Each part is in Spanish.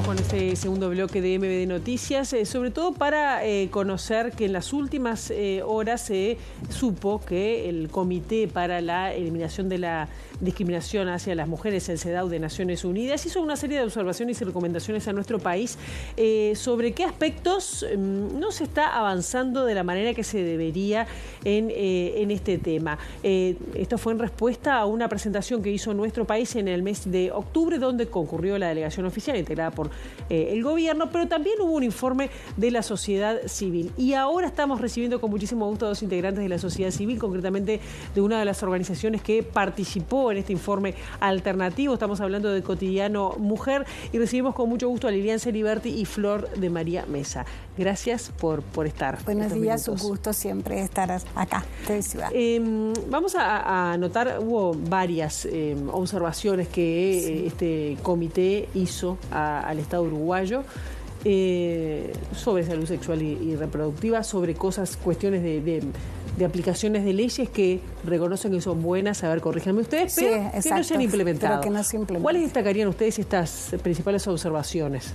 con este segundo bloque de MBD Noticias, sobre todo para conocer que en las últimas horas se supo que el Comité para la Eliminación de la Discriminación hacia las Mujeres, el CEDAW de Naciones Unidas, hizo una serie de observaciones y recomendaciones a nuestro país sobre qué aspectos no se está avanzando de la manera que se debería en este tema. Esto fue en respuesta a una presentación que hizo nuestro país en el mes de octubre, donde concurrió la delegación oficial integrada por el gobierno, pero también hubo un informe de la sociedad civil. Y ahora estamos recibiendo con muchísimo gusto a dos integrantes de la sociedad civil, concretamente de una de las organizaciones que participó en este informe alternativo. Estamos hablando de Cotidiano Mujer y recibimos con mucho gusto a Lilian Celiberti y Flor de María Mesa. Gracias por estar. Buenos días, un gusto siempre estar acá, de Ciudad. Vamos a notar, hubo varias observaciones que este comité hizo al Estado uruguayo sobre salud sexual y reproductiva, sobre cuestiones de aplicaciones de leyes que reconocen que son buenas, a ver, corríjanme ustedes, pero exacto, que no se han implementado. Pero que no se implementan. ¿Cuáles destacarían ustedes estas principales observaciones?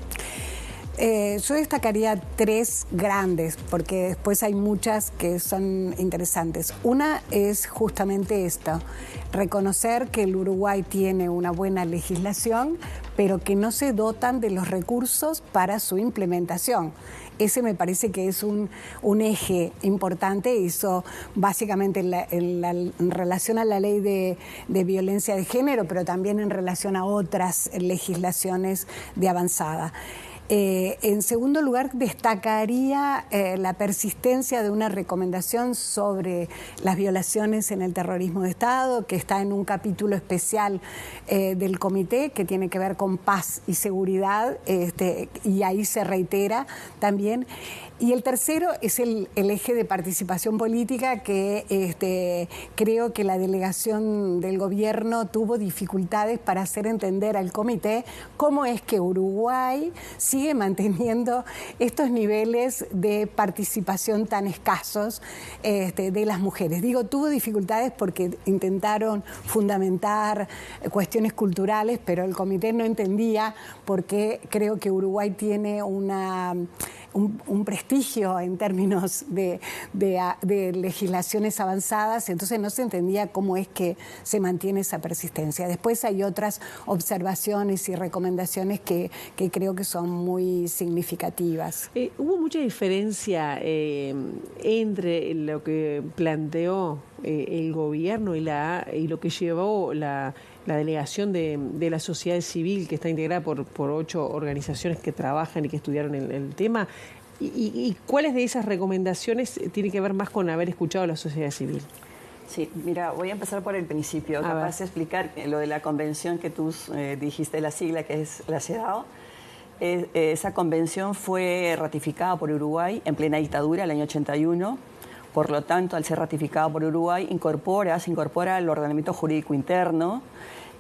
Yo destacaría tres grandes, porque después hay muchas que son interesantes. Una es justamente esto, reconocer que el Uruguay tiene una buena legislación, pero que no se dotan de los recursos para su implementación. Ese me parece que es un eje importante, eso básicamente en relación a la ley de violencia de género, pero también en relación a otras legislaciones de avanzada. En segundo lugar, destacaría la persistencia de una recomendación sobre las violaciones en el terrorismo de Estado, que está en un capítulo especial del comité que tiene que ver con paz y seguridad, y ahí se reitera también. Y el tercero es el eje de participación política, que creo que la delegación del gobierno tuvo dificultades para hacer entender al comité cómo es que Uruguay sigue manteniendo estos niveles de participación tan escasos de las mujeres. Digo, tuvo dificultades porque intentaron fundamentar cuestiones culturales, pero el comité no entendía por qué. Creo que Uruguay tiene un prestigio en términos de legislaciones avanzadas, entonces no se entendía cómo es que se mantiene esa persistencia. Después hay otras observaciones y recomendaciones que creo que son muy significativas. ¿Hubo mucha diferencia entre lo que planteó el gobierno y lo que llevó la delegación de la sociedad civil, que está integrada por 8 organizaciones que trabajan y que estudiaron el tema? ¿Y cuáles de esas recomendaciones tienen que ver más con haber escuchado a la sociedad civil? Sí, mira, voy a empezar por el principio, capaz de explicar lo de la convención que tú dijiste, la sigla que es la CEDAW. Esa convención fue ratificada por Uruguay en plena dictadura el año 81. Por lo tanto, al ser ratificada por Uruguay, se incorpora al ordenamiento jurídico interno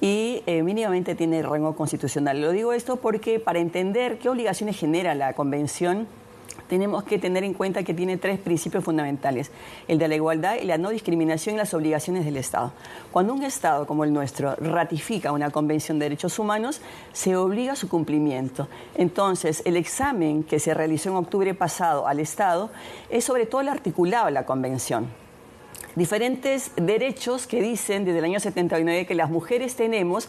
y mínimamente tiene rango constitucional. Lo digo esto porque para entender qué obligaciones genera la convención, tenemos que tener en cuenta que tiene 3 principios fundamentales: el de la igualdad, la no discriminación y las obligaciones del Estado. Cuando un Estado como el nuestro ratifica una convención de derechos humanos, se obliga a su cumplimiento. Entonces, el examen que se realizó en octubre pasado al Estado es sobre todo el articulado de la convención. Diferentes derechos que dicen desde el año 79 que las mujeres tenemos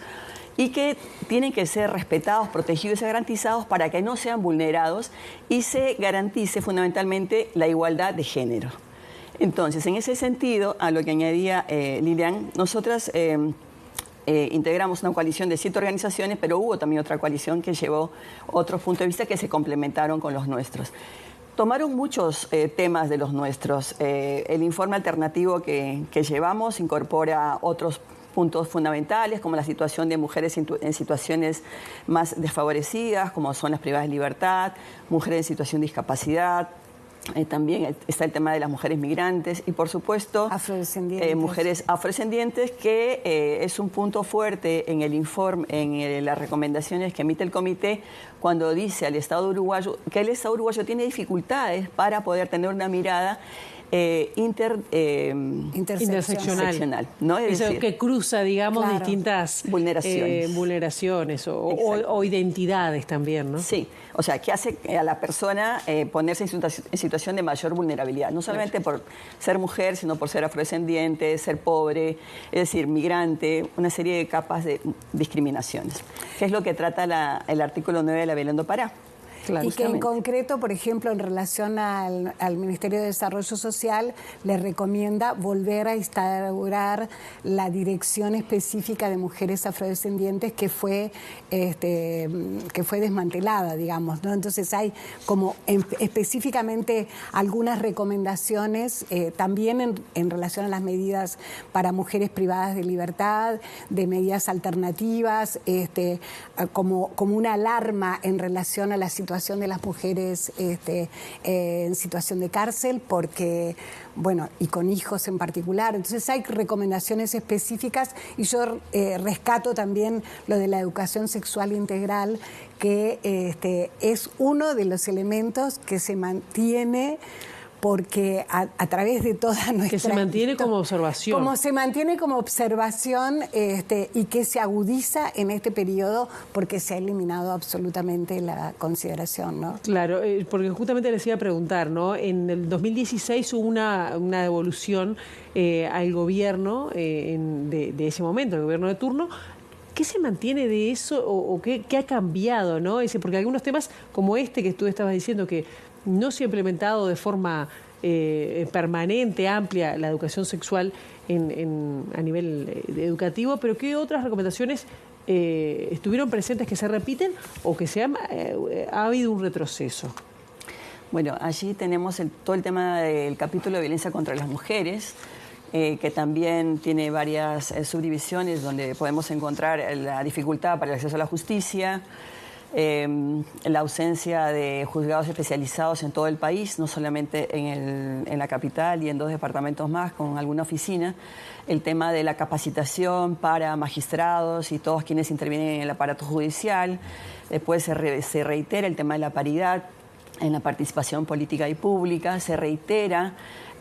y que tienen que ser respetados, protegidos y garantizados para que no sean vulnerados y se garantice fundamentalmente la igualdad de género. Entonces, en ese sentido, a lo que añadía Lilian, nosotras integramos una coalición de 7 organizaciones, pero hubo también otra coalición que llevó otros puntos de vista que se complementaron con los nuestros. Tomaron muchos temas de los nuestros. El informe alternativo que llevamos incorpora otros puntos fundamentales, como la situación de mujeres en situaciones más desfavorecidas, como son las privadas de libertad, mujeres en situación de discapacidad. También está el tema de las mujeres migrantes y, por supuesto, mujeres afrodescendientes, que es un punto fuerte en el informe, en las recomendaciones que emite el comité, cuando dice al Estado uruguayo que el Estado uruguayo tiene dificultades para poder tener una mirada interseccional, ¿no? Es eso decir, que cruza, digamos, claro, vulneraciones o identidades también, ¿no? Sí, o sea, que hace a la persona ponerse en situación de mayor vulnerabilidad, no solamente por ser mujer, sino por ser afrodescendiente, ser pobre, es decir, migrante, una serie de capas de discriminaciones, que es lo que trata el artículo 9 de la Belén do Pará. Claro, y que en concreto, por ejemplo, en relación al Ministerio de Desarrollo Social, le recomienda volver a instaurar la dirección específica de mujeres afrodescendientes que fue desmantelada, digamos, ¿no? Entonces hay como específicamente algunas recomendaciones también en relación a las medidas para mujeres privadas de libertad, de medidas alternativas, como una alarma en relación a la situación de las mujeres en situación de cárcel, porque, bueno, y con hijos en particular. Entonces hay recomendaciones específicas y yo rescato también lo de la educación sexual integral, que es uno de los elementos que se mantiene porque a través de toda nuestra... Que se mantiene como observación. Como se mantiene como observación y que se agudiza en este periodo porque se ha eliminado absolutamente la consideración, ¿no? Claro, porque justamente les iba a preguntar, ¿no? En el 2016 hubo una devolución al gobierno de ese momento, el gobierno de turno. ¿Qué se mantiene de eso o qué ha cambiado, ¿no? Porque algunos temas como este que tú estabas diciendo que no se ha implementado de forma permanente, amplia, la educación sexual a nivel educativo, pero ¿qué otras recomendaciones estuvieron presentes que se repiten o que ha habido un retroceso? Bueno, allí tenemos todo el tema del capítulo de violencia contra las mujeres, que también tiene varias subdivisiones donde podemos encontrar la dificultad para el acceso a la justicia, la ausencia de juzgados especializados en todo el país, no solamente en la capital y en 2 departamentos más con alguna oficina, el tema de la capacitación para magistrados y todos quienes intervienen en el aparato judicial, después se reitera el tema de la paridad en la participación política y pública, se reitera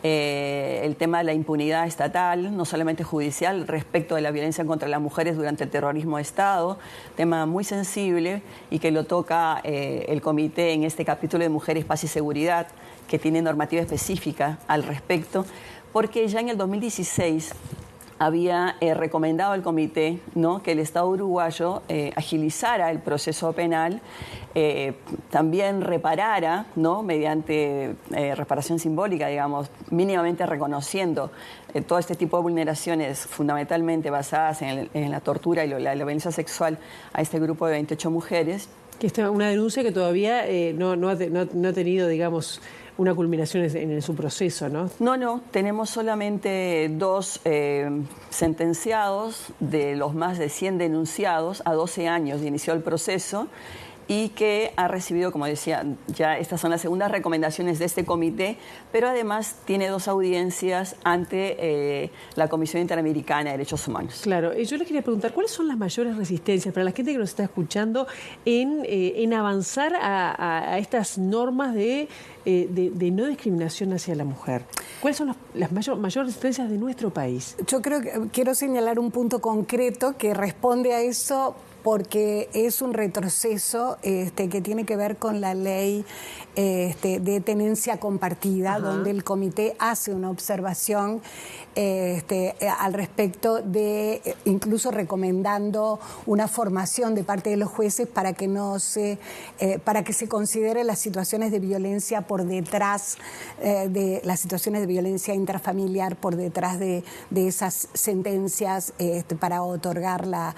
el tema de la impunidad estatal, no solamente judicial, respecto de la violencia contra las mujeres durante el terrorismo de Estado, tema muy sensible y que lo toca el comité en este capítulo de Mujeres, Paz y Seguridad, que tiene normativa específica al respecto, porque ya en el 2016 había recomendado al comité, ¿no?, que el Estado uruguayo agilizara el proceso penal, también reparara, ¿no?, mediante reparación simbólica, digamos, mínimamente reconociendo todo este tipo de vulneraciones fundamentalmente basadas en la tortura y la violencia sexual a este grupo de 28 mujeres. Que esta es una denuncia que todavía no ha tenido, digamos, una culminación en su proceso, ¿no? No, tenemos solamente 2 sentenciados de los más de 100 denunciados, a 12 años inició el proceso, y que ha recibido, como decía, ya estas son las segundas recomendaciones de este comité, pero además tiene 2 audiencias ante la Comisión Interamericana de Derechos Humanos. Claro, yo les quería preguntar, ¿cuáles son las mayores resistencias para la gente que nos está escuchando en avanzar a estas normas de no discriminación hacia la mujer? ¿Cuáles son las mayores resistencias de nuestro país? Yo creo que quiero señalar un punto concreto que responde a eso, porque es un retroceso que tiene que ver con la ley de tenencia compartida, donde el comité hace una observación al respecto de, incluso recomendando una formación de parte de los jueces para que para que se considere las situaciones de violencia por detrás de las situaciones de violencia intrafamiliar por detrás de esas sentencias para otorgar la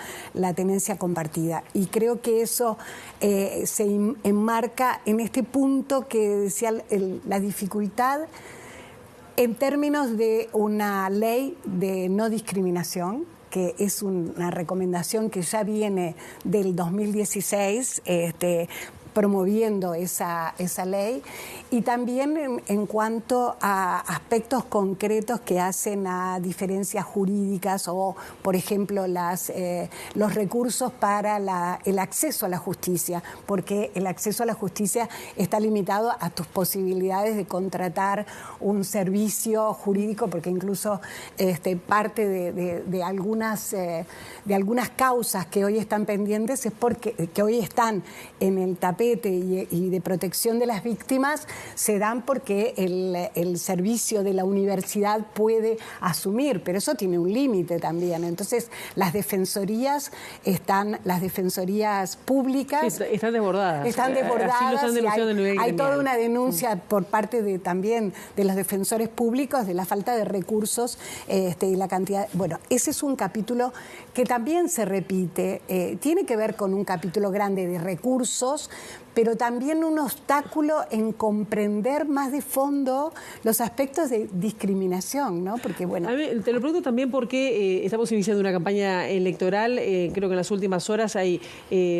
tenencia compartida. Y creo que eso se enmarca en este punto que decía la dificultad en términos de una ley de no discriminación, que es una recomendación que ya viene del 2016, promoviendo esa ley, y también en cuanto a aspectos concretos que hacen a diferencias jurídicas o, por ejemplo, los recursos para el acceso a la justicia, porque el acceso a la justicia está limitado a tus posibilidades de contratar un servicio jurídico, porque incluso parte de algunas causas que hoy están pendientes es porque que hoy están en el tapete y de protección de las víctimas se dan porque el servicio de la universidad puede asumir, pero eso tiene un límite también. Entonces las defensorías públicas están desbordadas. Están desbordadas. Así lo están denunciando hay toda una denuncia por parte también de los defensores públicos de la falta de recursos y la cantidad. Bueno, ese es un capítulo que también se repite. Tiene que ver con un capítulo grande de recursos, pero también un obstáculo en comprender más de fondo los aspectos de discriminación, ¿no? Porque, bueno... A mí, te lo pregunto también porque estamos iniciando una campaña electoral, creo que en las últimas horas hay,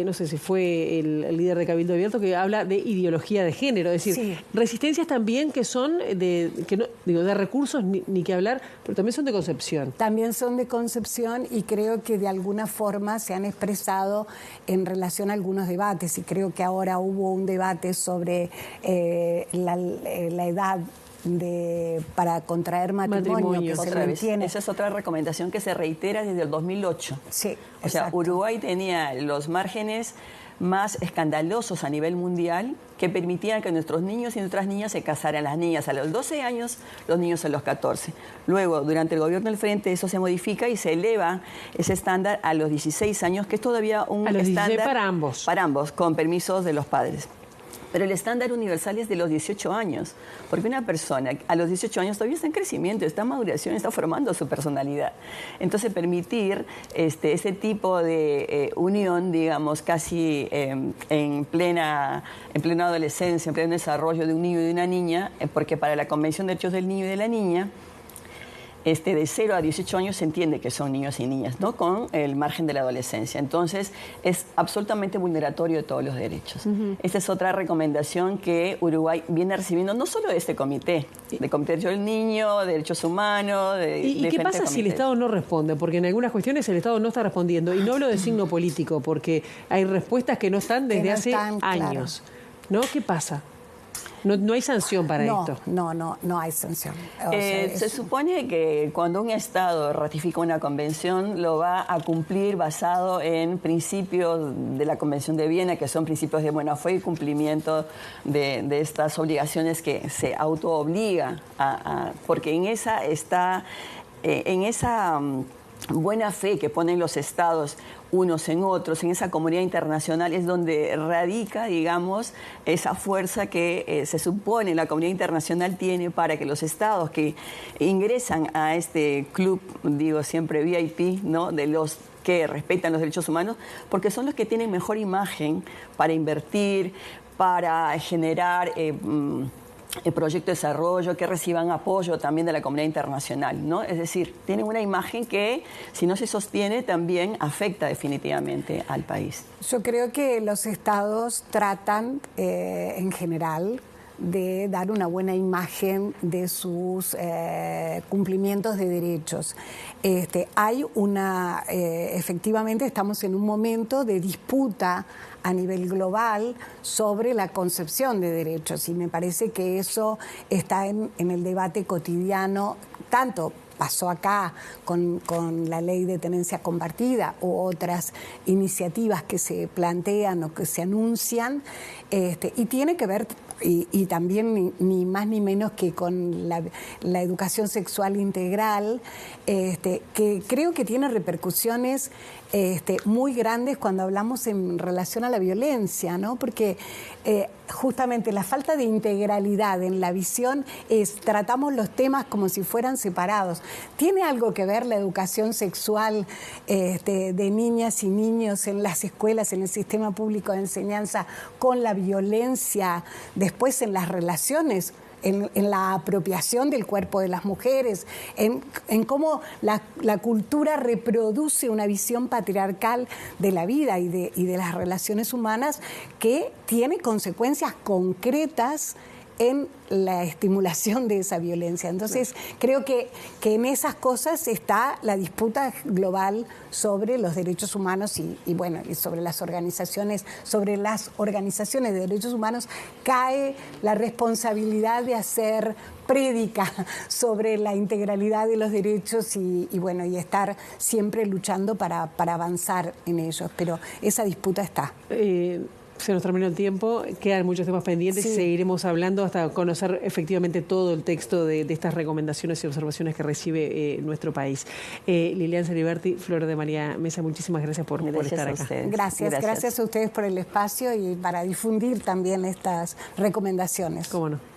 no sé si fue el líder de Cabildo Abierto, que habla de ideología de género, es decir, resistencias también que son de recursos, ni que hablar, pero también son de concepción. También son de concepción y creo que de alguna forma se han expresado en relación a algunos debates, y creo que ahora hubo un debate sobre la edad para contraer matrimonio. Esa es otra recomendación que se reitera desde el 2008. Sí, o sea, Uruguay tenía los márgenes más escandalosos a nivel mundial que permitían que nuestros niños y nuestras niñas se casaran. Las niñas a los 12 años, los niños a los 14. Luego, durante el gobierno del Frente, eso se modifica y se eleva ese estándar a los 16 años, que es todavía un estándar para ambos. Para ambos, con permisos de los padres. Pero el estándar universal es de los 18 años, porque una persona a los 18 años todavía está en crecimiento, está en maduración, está formando su personalidad. Entonces, permitir ese tipo de unión, digamos, casi en plena adolescencia, en pleno desarrollo de un niño y de una niña, porque para la Convención de Derechos del Niño y de la Niña, de 0 a 18 años se entiende que son niños y niñas, ¿no? Con el margen de la adolescencia. Entonces, es absolutamente vulneratorio de todos los derechos. Esta es otra recomendación que Uruguay viene recibiendo, no solo de este comité, de Comité de Derechos del Niño, de Derechos Humanos, ¿Y qué pasa si el Estado no responde? Porque en algunas cuestiones el Estado no está respondiendo. Y no hablo de signo político, porque hay respuestas que no están desde hace años. ¿No? ¿Qué pasa? No hay sanción para esto. No hay sanción. Se supone que cuando un Estado ratifica una convención lo va a cumplir basado en principios de la Convención de Viena, que son principios de buena fe y cumplimiento de estas obligaciones que se autoobliga porque en esa está, en esa buena fe que ponen los Estados unos en otros, en esa comunidad internacional, es donde radica, digamos, esa fuerza que se supone la comunidad internacional tiene para que los estados que ingresan a este club, digo siempre VIP, ¿no?, de los que respetan los derechos humanos, porque son los que tienen mejor imagen para invertir, para generar el proyecto de desarrollo, que reciban apoyo también de la comunidad internacional, ¿no? Es decir, tienen una imagen que, si no se sostiene, también afecta definitivamente al país. Yo creo que los estados tratan, en general, de dar una buena imagen de sus cumplimientos de derechos. Efectivamente estamos en un momento de disputa a nivel global sobre la concepción de derechos, y me parece que eso está en el debate cotidiano, tanto pasó acá con la ley de tenencia compartida u otras iniciativas que se plantean o que se anuncian, y tiene que ver y también ni más ni menos que con la educación sexual integral, que creo que tiene repercusiones muy grandes cuando hablamos en relación a la violencia, ¿no? Porque justamente la falta de integralidad en la visión tratamos los temas como si fueran separados. ¿Tiene algo que ver la educación sexual de niñas y niños en las escuelas, en el sistema público de enseñanza, con la violencia después en las relaciones? en la apropiación del cuerpo de las mujeres, en cómo la cultura reproduce una visión patriarcal de la vida y de las relaciones humanas que tiene consecuencias concretas en la estimulación de esa violencia. Entonces, creo que en esas cosas está la disputa global sobre los derechos humanos y sobre las organizaciones de derechos humanos cae la responsabilidad de hacer prédica sobre la integralidad de los derechos y estar siempre luchando para avanzar en ellos. Pero esa disputa está. Se nos terminó el tiempo, quedan muchos temas pendientes y seguiremos hablando hasta conocer efectivamente todo el texto de estas recomendaciones y observaciones que recibe nuestro país. Lilian Celiberti, Flor de María Mesa, muchísimas gracias por estar acá. Gracias a ustedes por el espacio y para difundir también estas recomendaciones. Cómo no.